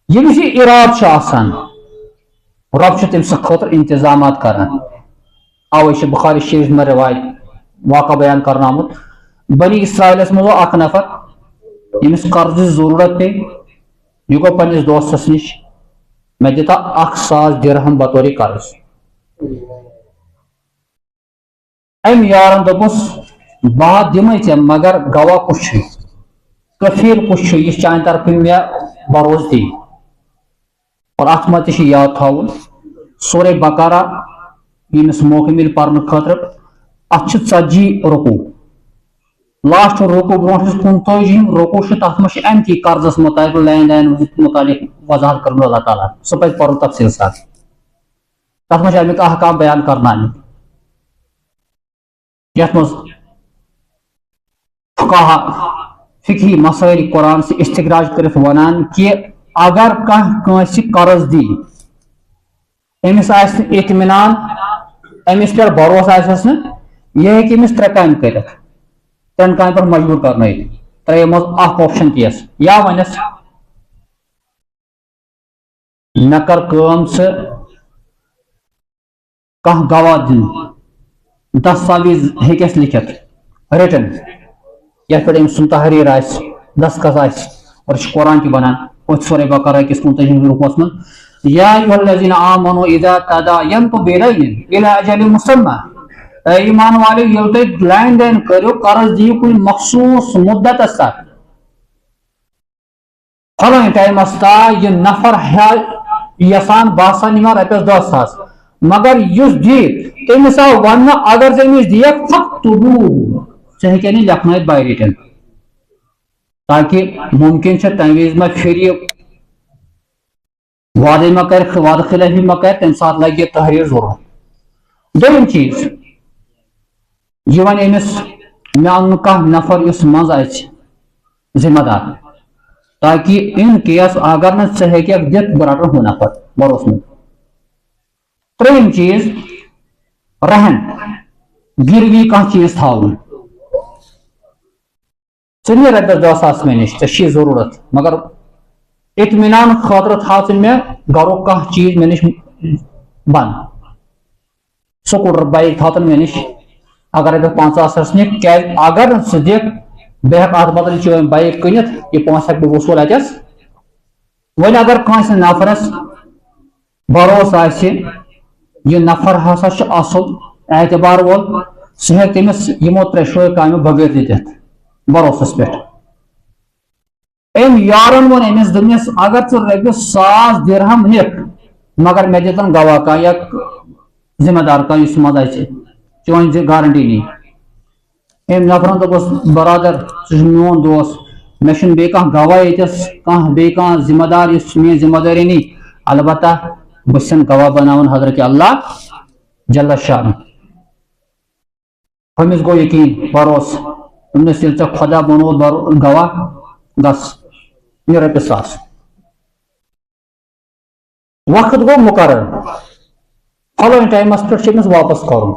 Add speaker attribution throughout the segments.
Speaker 1: یمس یہ اراد آسان رب تم خاطر انتظامات کران اوے بخاری شریف میں روایت واقع بیان کرنا آمت بنی اسرائیلس مز اخ نفر یمس قرض ضرورت پی یہ گو پنس دوستس نش میں دتا 1,000 درہم بطور قرض ام یارن دپس بہت دمے ے مگر گواہ کس کفیل کس یہ چانہ طرف مے بروس دی اور ات مت یاد تھاون سورہ بقرہ یمس موقع مل پرن خاطر ات 40 رکوع لاسٹ رکوع برو 45 رکوع تک مجھ امتی قرضس متعلق لین دین متعلق وضاحت کرن اللہ تعالیٰ سہ پہ پڑھ تفصیل سات تک مجھ امیک احکام بیان کرنا یت مز فقہی مسائل قرآن سے استخراج کرت ونان کہ اگر کانس قرض دی امس اطمینان امس پہ بھروسہ آس نا یہ ہیکہ امس 3 کامہ کرت 3 کامہ پر مجبور کرن ترٛیو مز اخ آپشن کیس یا ونس مے کر کام کانٛہہ گواہ دن دستاویز ہیکس لکھت رٹن یت پہ سن تحریر آس دستخط آس اور قرآن کی بنان سورہ بقرہ کس 35 رکوعس من یا ایھا الذین آمنوا اذا تداینتم بدین الی اجل مسمى ایمان والے یل تھی لین دین کرو قرض دیو کن مخصوص مدت تک فلاں ٹائمس تا یہ نفر یسان باسان یوان رۄپیس 10,000 مگر یس دی تمس آو ون اگر ژےٚ دیک فاکتبوہ ژٕ ہیکہ لکھنٲیِتھ بائی ریٹن تاکہ ممکن تمہ وز ما پھر وعدے ما کر وعدہ خلافی ما کر تمہ سات لگہ یہ تحریر ضرورت دوم چیز یہ ون امس مے ان کانٛہہ نفر اس مز آس ذمہ دار تاکہ ان کیس اگر نا ژٕ ہیککھ دتھ بہ رٹن ہُہ نفر بروس مند ترٛیٚیِم چیز رہن گروی کانٛہہ چیز تھاون ژٕ نی رۄپیس 10,000 مے نش ژےٚ چھی ضرورت مگر اطمینان خاطر تھا ژٕ مے گرُک کانٛہہ چیز مے نش بند سکوٹر بائک تھاتن مے نش اگر رۄپیس 50,000 نِکھ کیاز اگر ژٕ دِکھ بہٕ ہیکہٕ اتھ بدل چٲنۍ بائک کٕنِتھ یہ پونٛسہٕ ہیکہٕ بہٕ وصوٗل اتس وۄنۍ اگر کٲنٛسہِ نفرس بھروسہٕ آسہِ یہ نفر ہسا چھُ اصل اعتبار وول سہ ہیکہِ تٔمِس یِمو 3 کامیو بغٲر تہِ دِتھ بھروسس پہ ام یارن ون امس دمس اگر ژٕ رۄپیس 100 درہم نِکھ مگر مے دتن گواہ کانٛہہ یا ذمہ دار کانٛہہ یُس مز آسہِ چٲنۍ گارنٹی نی ام نفرن دوٚپُس برادر ژٕ چھُکھ میون دوست مے چھُنہٕ بیٚیہِ کانٛہہ گواہ ییٚتس کانٛہہ بیٚیہِ کانٛہہ ذمہ دار یُس میٲنۍ ذمہ دٲری نی البتہ بہٕ چھُسن گواہ بناوان حضرت اللہ جل شانہ ہُمس گوٚو یقین بھروسہٕ دوٚپنس ییٚلہِ ژےٚ خۄدا بنووُتھ گواہ گژھ یہ رۄپیس 100 وقت گوٚو مقرر فلٲنۍ ٹایمس پٮ۪ٹھ چھُ أمِس واپس کرُن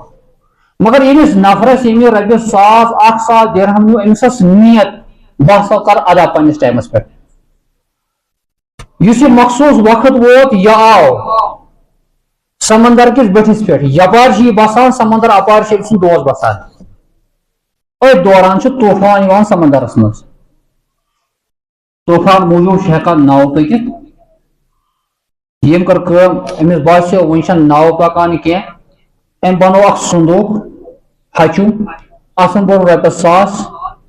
Speaker 1: مگر ییٚمِس نفرس ییٚمہِ رۄپیس 1,000 درہم نیوٗ أمِس ٲس نیت بہٕ ہسا کر ادا پننس ٹایمس پٮ۪ٹھ یُس یہ مخصوص وقت ووت یہ آو سمندر کس بٹھس پہ یپار یہ بسان سمندر اپار سن دوس بسان اور دوران طوفان یوان سمندرس مز طوفان موجود ہیکان ناو پکت یم کر کٲم امس باسیو ون چھن ناو پکان کی ام بنو اخ صندوق ہچو اتن بور رۄپیس 100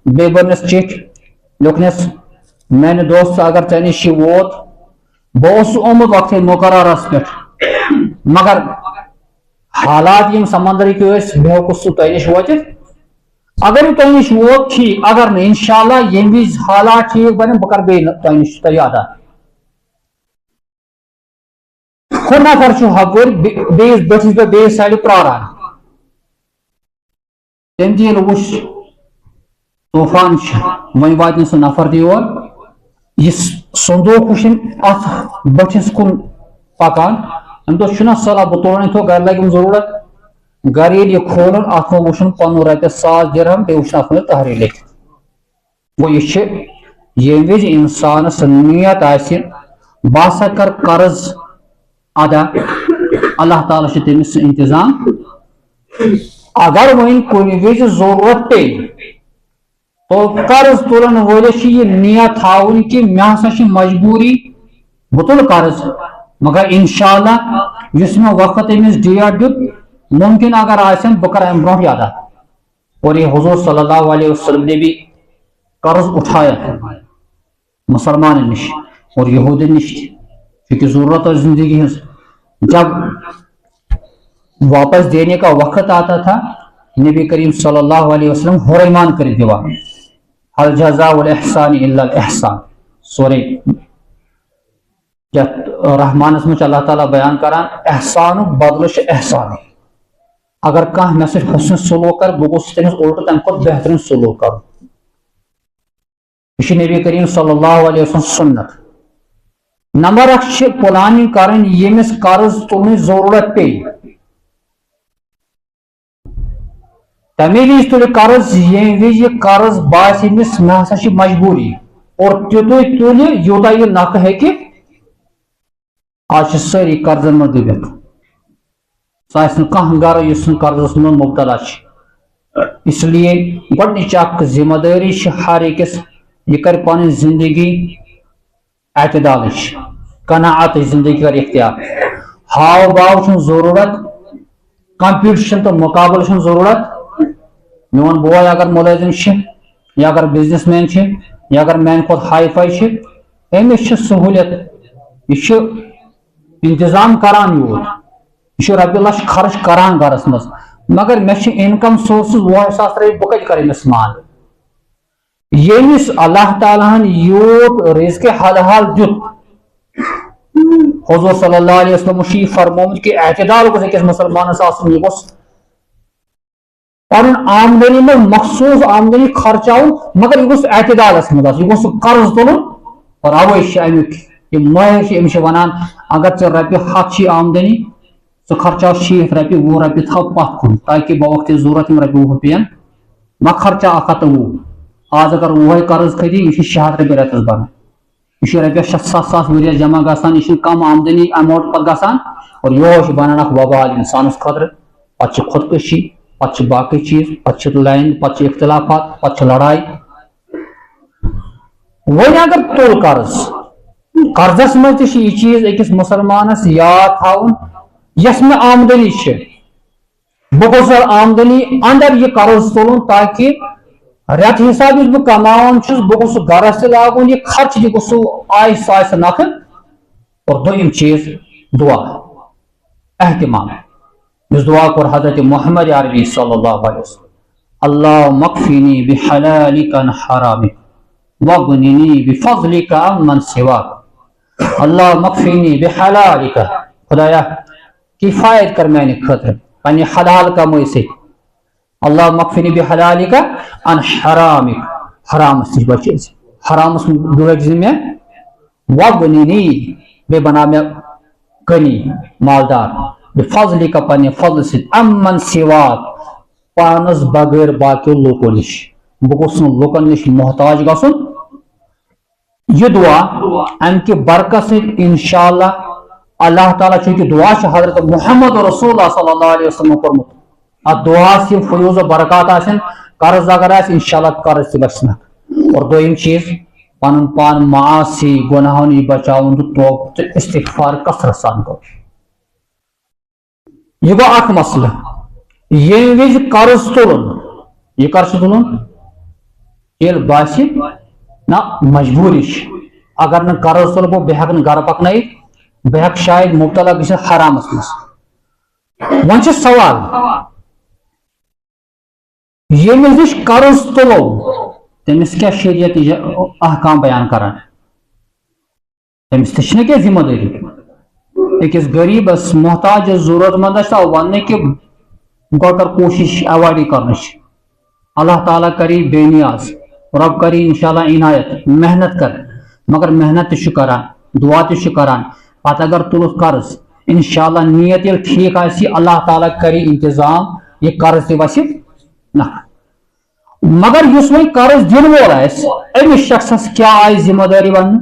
Speaker 1: بیٚیہِ بٔرنس چٹھۍ لیوکھنس میانہِ دوست اگر ژےٚ نش یہِ ووت بہٕ اوسُس آمُت وقتہِ مقررس پٮ۪ٹھ مگر حالات یم سمندرٕکۍ ٲسۍ مےٚ ہیوٚکُس سُہ تۄہہِ نش وٲتِتھ اگر یہ تۄہہِ نش ووت ٹھیٖک اگر نہٕ انشاءاللہ ییٚمہِ وِزِ حالات ٹھیٖک بنن بہٕ کرٕ بیٚیہِ تۄہہِ نش تۄہہِ ادا ہُہ نفر چھُ ہپٲرۍ بیٚیِس بٔٹھِس پٮ۪ٹھ بیٚیِس سایڈٕ پراران تٔمۍ تہِ ییٚلہِ وُچھ طوفان چھُ وۄنۍ واتہِ نہٕ سُہ نفر تہِ یور یہ صندوق وُچھ اتھ بٔٹھِس کُن پکان أمۍ دوٚپ چھُنہ صلح بہٕ تُلن تھوٚو گرِ لگیم ضروٗرت گرِ ییٚلہِ یہِ کھولُن اتھ منٛز وُچھُن پنُن رۄپیس 100 درہم بیٚیہِ وُچھُن اتھ منٛز تحریر لیکھِتھ گوٚو یہِ چھِ ییٚمہِ وِزِ انسانس نیت آسہِ باسا کر قرض ادا اللہ تعالیٰ سے تمس انتظام اگر ون کن وز ضرورت پے تو قرض تلن ولس یہ نیت تھاون کہ مے ہسا مجبوری بہ تل قرض مگر انشاءاللہ اس میں وقت امس ڈیٹ دیت ممکن اگر آسن بہ کر ام برہ ادا اور یہ حضور صلی اللہ علیہ وسلم نے بھی قرض اٹھایا مسلمان نش اور یہود نش کیونکہ ضرورت اور زندگی جب واپس دینے کا وقت آتا تھا نبی کریم صلی اللہ علیہ وسلم حریمان کر دیوا حل جزاء الاحسان الا الاحسان سورہ رحمانس میں اللہ تعالیٰ بیان کران احسان بدل احسان اگر کھانا مے سۭتۍ حسن سلوک کر بہ گوس تمس الٹہ تمہ کھۄتہٕ بہترین سلوک کر یہ نبی کریم صلی اللہ علیہ وسلم سنت نمبر اکھ پلاننگ کرن یمس قرض تلن ضرورت پے تمے وز تل قرض یم وز یہ قرض باس امس مے ہسا مجبوری اور تیوتے تل یوتاہ یہ نکھٕ ہیکہ آج ساری قرضن من ڈبت سہ کھانا گر اس قرضس من مبتلا اس لیے گۄڈنِچ اکھ ذمہ داری ہر أکِس یہ کر پن زندگی اعتدال قناعت زندگی کر اختیار ہاؤ باؤ ضرورت کمپٹیشن تو مقابل ضرورت میون بوائے اگر ملازم یا اگر بزنس مین یا اگر میانہ کھۄتہٕ ہائی فائی امس سہولیت یہ انتظام کران یوت یہ رۄپیہِ لچھ خرچ کران گرس مز مگر مے انکم سورسز 10,000 رۄپیہِ بہٕ کتہِ کرٕ أمِس مان ییٚمِس اللہ تعالیٰ ہن یوت رزق حلال دیت حضور صلی اللہ علیہ وسلم یہ فرمومت کہ اعتدال گوٚژھ أکِس مسلمانس آسُن یہ گوٚژھ پنن آمدنی میں مخصوص آمدنی خرچاؤن مگر یہ گوٚژھ اعتدالس مز آسُن یہ گوٚژھ قرض تُلُن اور اوے امیُک یہ مٲہر أمِس ونان اگر ژےٚ رۄپیہِ 100 آمدنی ژٕ خرچاو 60 رۄپیہِ 20 رۄپیہِ تھاو پتھ کُن تاکہ بوقت ضرورت یم رۄپیہِ 20 پیٚن ما خرچا 120 آج اگر 20 قرض کھتی یہ 600 رۄپیہِ رٮ۪تس بنان یہ رۄپیس 7,000 ؤریس جمع گژھان یہ کم آمدنی اماؤنٹ پتہٕ گژھان اور یہ بنان اکھ وبال انسانس خٲطرٕ پتہٕ خودکشی پتہٕ باقی چیز پتہٕ لائن پتہٕ اختلافات پتہٕ لڑائی وۄنۍ اگر تُل قرضس مز تہ یہ چیز أکِس مسلمانس یاد تھاؤن یس میں آمدنی بہ گوٚژھ آمدنی اندر یہ قرض تلن تاکہ رٮ۪تہٕ حساب یُس بہٕ کماوان چھُس بہ گوٚژھ گرس تہ لاگُن یہ خرچ تہ گوٚژھ آہستہ آہستہ نکھٕ اور دوٚیِم چیز دعا اہتمام یُس دعا کوٚر حضرت محمد عربی صلی اللہ علیہ وسلم اللہم اکفینی بحلالک عن حرامک واغننی بفضلک عمن سواک اللہم اکفینی بحلالک خدایا کفایت کر میانہ خاطر پنہ حلال کمائی سے اللہم اکفینی بحلالک عن حرامک حرامس نش بچ حرامس بچ میں واغننی بے بنا میں غنی مالدار بفضلک پنہ فضل سے عمن سواک پانس بغیر باقی لوکو نش بہ گوٚژھ نہٕ لوکن نش محتاج گژھُن یہ دعا ام کی برکت سے انشاءاللہ اللہ تعالیٰ چونکہ دعا حضرت محمد رسول اللہ صلی اللہ علیہ وسلم کورمت ات دعا سے فیوز و برکات آسن قرض اگر آس انشاءاللہ قرض سے بچنا اور دویم چیز پن پان معاصی گناہوں نش بچاؤن تو استغفار کثرت سان کر یہ گو اخ مسئلہ یم وز قرض تلن یہ کر تلن یل باسی نہ مجبوری اگر نہ قرض تل بہ ہیک گھر پکنائت بہ ہیک شاید مبتلا گژھِتھ حرامس مز ون سوال یمس نش قرض تلو تمس کیا شریعت احکام بیان کران تمس تہ کیا ذمہ داری أکِس غریبس محتاج ضرورت مندس ون کہ گو کر کوشش اوائڈ کرنچ اللہ تعالیٰ کری بے نیاز رب کری انشاءاللہ عنایت محنت کر مگر محنت تہ کران دعا تہ کران پتہ اگر تلس قرض انشاءاللہ نیت یل ٹھیک آسی اللہ تعالیٰ کری انتظام یہ قرض تہ وسہِ نہ مگر اس وی قرض دن وول آس امس شخصس کیا آئی ذمہ داری ون